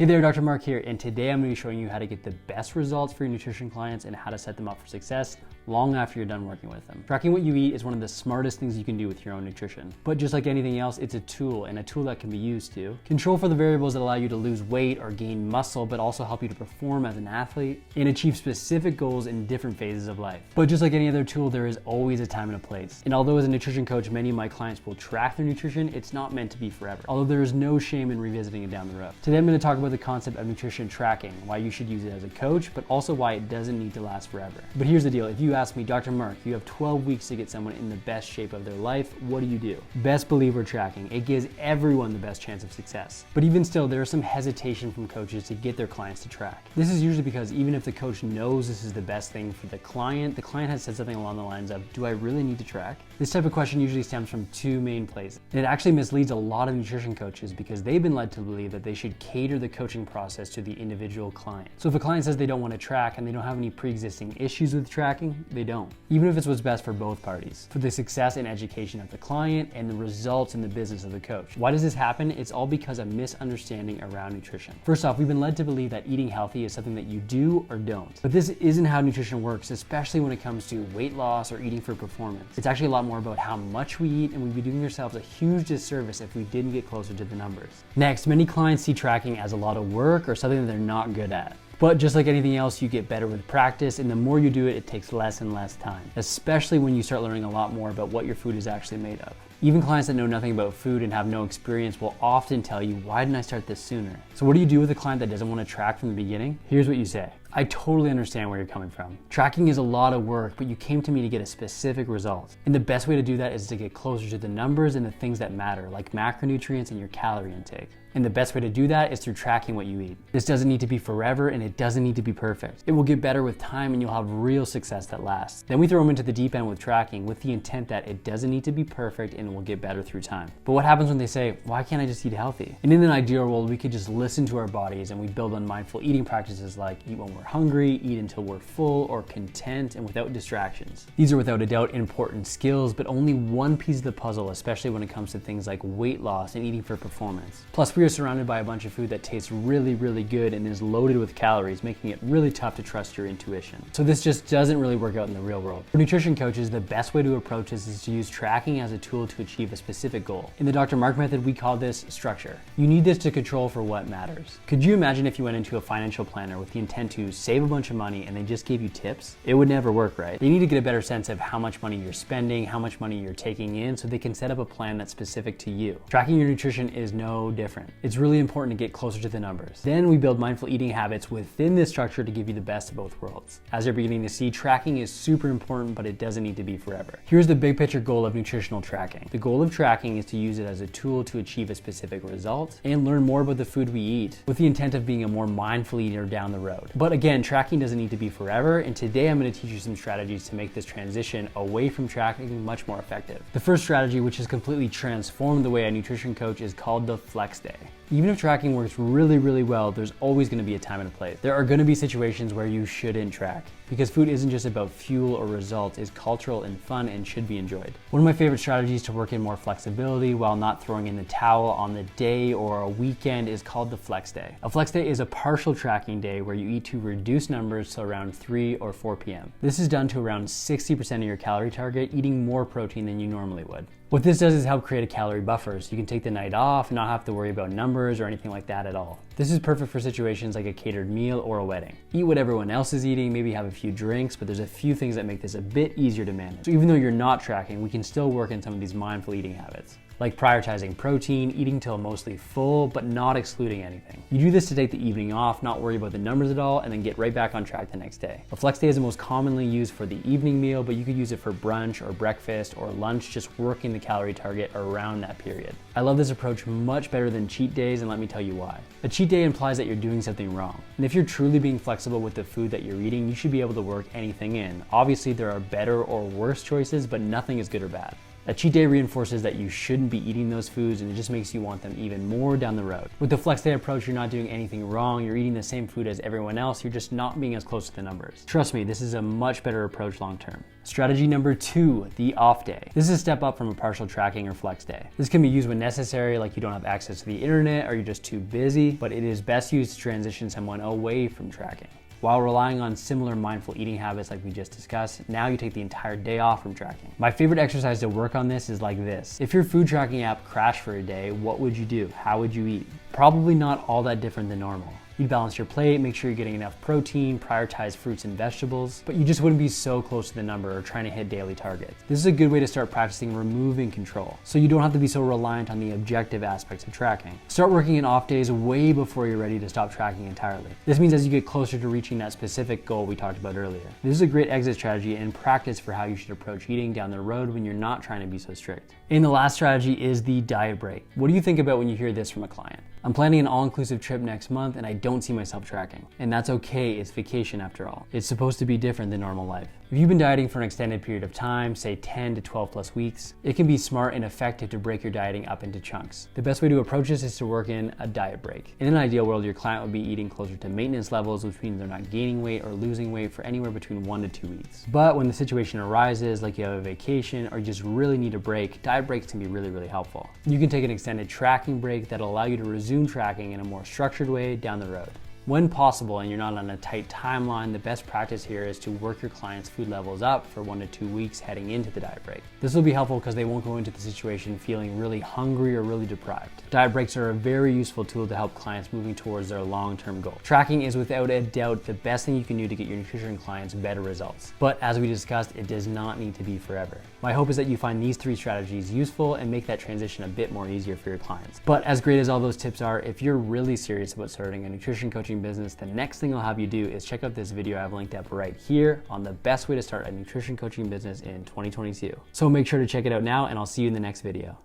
Hey there, Dr. Mark here, and today I'm going to be showing you how to get the best results for your nutrition clients and how to set them up for success long after you're done working with them. Tracking what you eat is one of the smartest things you can do with your own nutrition. But just like anything else, it's a tool, and a tool that can be used to control for the variables that allow you to lose weight or gain muscle, but also help you to perform as an athlete and achieve specific goals in different phases of life. But just like any other tool, there is always a time and a place. And although as a nutrition coach, many of my clients will track their nutrition, it's not meant to be forever. Although there is no shame in revisiting it down the road. Today I'm going to talk about the concept of nutrition tracking, why you should use it as a coach, but also why it doesn't need to last forever. But here's the deal. If you ask me, Dr. Mark, you have 12 weeks to get someone in the best shape of their life, what do? Best believe we're tracking. It gives everyone the best chance of success. But even still, there is some hesitation from coaches to get their clients to track. This is usually because even if the coach knows this is the best thing for the client has said something along the lines of, do I really need to track? This type of question usually stems from two main places. And it actually misleads a lot of nutrition coaches because they've been led to believe that they should cater the coaching process to the individual client. So if a client says they don't want to track and they don't have any pre-existing issues with tracking, they don't. Even if it's what's best for both parties, for the success and education of the client and the results in the business of the coach. Why does this happen? It's all because of misunderstanding around nutrition. First off, we've been led to believe that eating healthy is something that you do or don't. But this isn't how nutrition works, especially when it comes to weight loss or eating for performance. It's actually a lot more about how much we eat, and we'd be doing ourselves a huge disservice if we didn't get closer to the numbers. Next, many clients see tracking as a lot of work or something that they're not good at. But just like anything else, you get better with practice, and the more you do it, it takes less and less time, especially when you start learning a lot more about what your food is actually made of. Even clients that know nothing about food and have no experience will often tell you, why didn't I start this sooner? So what do you do with a client that doesn't want to track from the beginning? Here's what you say. I totally understand where you're coming from. Tracking is a lot of work, but you came to me to get a specific result. And the best way to do that is to get closer to the numbers and the things that matter, like macronutrients and your calorie intake. And the best way to do that is through tracking what you eat. This doesn't need to be forever, and it doesn't need to be perfect. It will get better with time, and you'll have real success that lasts. Then we throw them into the deep end with tracking with the intent that it doesn't need to be perfect and it will get better through time. But what happens when they say, why can't I just eat healthy? And in an ideal world, we could just listen to our bodies and we build on mindful eating practices like eat when we're hungry, eat until we're full or content, and without distractions. These are without a doubt important skills, but only one piece of the puzzle, especially when it comes to things like weight loss and eating for performance. Plus, we are surrounded by a bunch of food that tastes really, really good and is loaded with calories, making it really tough to trust your intuition. So this just doesn't really work out in the real world. For nutrition coaches, the best way to approach this is to use tracking as a tool to achieve a specific goal. In the Dr. Mark method, we call this structure. You need this to control for what matters. Could you imagine if you went into a financial planner with the intent to save a bunch of money and they just gave you tips? It would never work, right? They need to get a better sense of how much money you're spending, how much money you're taking in, so they can set up a plan that's specific to you. Tracking your nutrition is no different. It's really important to get closer to the numbers. Then we build mindful eating habits within this structure to give you the best of both worlds. As you're beginning to see, tracking is super important, but it doesn't need to be forever. Here's the big picture goal of nutritional tracking. The goal of tracking is to use it as a tool to achieve a specific result and learn more about the food we eat with the intent of being a more mindful eater down the road. But again, tracking doesn't need to be forever, and today I'm going to teach you some strategies to make this transition away from tracking much more effective. The first strategy, which has completely transformed the way a nutrition coach, is called the flex day. Even if tracking works really, really well, there's always going to be a time and a place. There are going to be situations where you shouldn't track, because food isn't just about fuel or results, it's cultural and fun and should be enjoyed. One of my favorite strategies to work in more flexibility while not throwing in the towel on the day or a weekend is called the flex day. A flex day is a partial tracking day where you eat to reduce numbers to around 3 or 4 p.m. This is done to around 60% of your calorie target, eating more protein than you normally would. What this does is help create a calorie buffer, so you can take the night off and not have to worry about numbers or anything like that at all. This is perfect for situations like a catered meal or a wedding. Eat what everyone else is eating, maybe have a few drinks, but there's a few things that make this a bit easier to manage. So even though you're not tracking, we can still work in some of these mindful eating habits, like prioritizing protein, eating till mostly full, but not excluding anything. You do this to take the evening off, not worry about the numbers at all, and then get right back on track the next day. A flex day is the most commonly used for the evening meal, but you could use it for brunch or breakfast or lunch, just working the calorie target around that period. I love this approach much better than cheat days, and let me tell you why. A cheat day implies that you're doing something wrong. And if you're truly being flexible with the food that you're eating, you should be able to work anything in. Obviously, there are better or worse choices, but nothing is good or bad. A cheat day reinforces that you shouldn't be eating those foods, and it just makes you want them even more down the road. With the flex day approach, you're not doing anything wrong. You're eating the same food as everyone else. You're just not being as close to the numbers. Trust me, this is a much better approach long term. Strategy number 2, the off day. This is a step up from a partial tracking or flex day. This can be used when necessary, like you don't have access to the internet or you're just too busy, but it is best used to transition someone away from tracking. While relying on similar mindful eating habits like we just discussed, now you take the entire day off from tracking. My favorite exercise to work on this is like this. If your food tracking app crashed for a day, what would you do? How would you eat? Probably not all that different than normal. You'd balance your plate, make sure you're getting enough protein, prioritize fruits and vegetables, but you just wouldn't be so close to the number or trying to hit daily targets. This is a good way to start practicing removing control, so you don't have to be so reliant on the objective aspects of tracking. Start working in off days way before you're ready to stop tracking entirely. This means as you get closer to reaching that specific goal we talked about earlier. This is a great exit strategy and practice for how you should approach eating down the road when you're not trying to be so strict. And the last strategy is the diet break. What do you think about when you hear this from a client? I'm planning an all-inclusive trip next month and I don't see myself tracking. And that's okay, it's vacation after all. It's supposed to be different than normal life. If you've been dieting for an extended period of time, say 10 to 12 plus weeks, it can be smart and effective to break your dieting up into chunks. The best way to approach this is to work in a diet break. In an ideal world, your client would be eating closer to maintenance levels, which means they're not gaining weight or losing weight for anywhere between 1 to 2 weeks. But when the situation arises, like you have a vacation or you just really need a break, diet breaks can be really helpful. You can take an extended tracking break that'll allow you to resume tracking in a more structured way down the road. When possible and you're not on a tight timeline, the best practice here is to work your clients' food levels up for 1 to 2 weeks heading into the diet break. This will be helpful because they won't go into the situation feeling really hungry or really deprived. Diet breaks are a very useful tool to help clients moving towards their long-term goal. Tracking is without a doubt the best thing you can do to get your nutrition clients better results. But as we discussed, it does not need to be forever. My hope is that you find these 3 strategies useful and make that transition a bit more easier for your clients. But as great as all those tips are, if you're really serious about starting a nutrition coaching business, the next thing I'll have you do is check out this video I've linked up right here on the best way to start a nutrition coaching business in 2022. So make sure to check it out now, and I'll see you in the next video.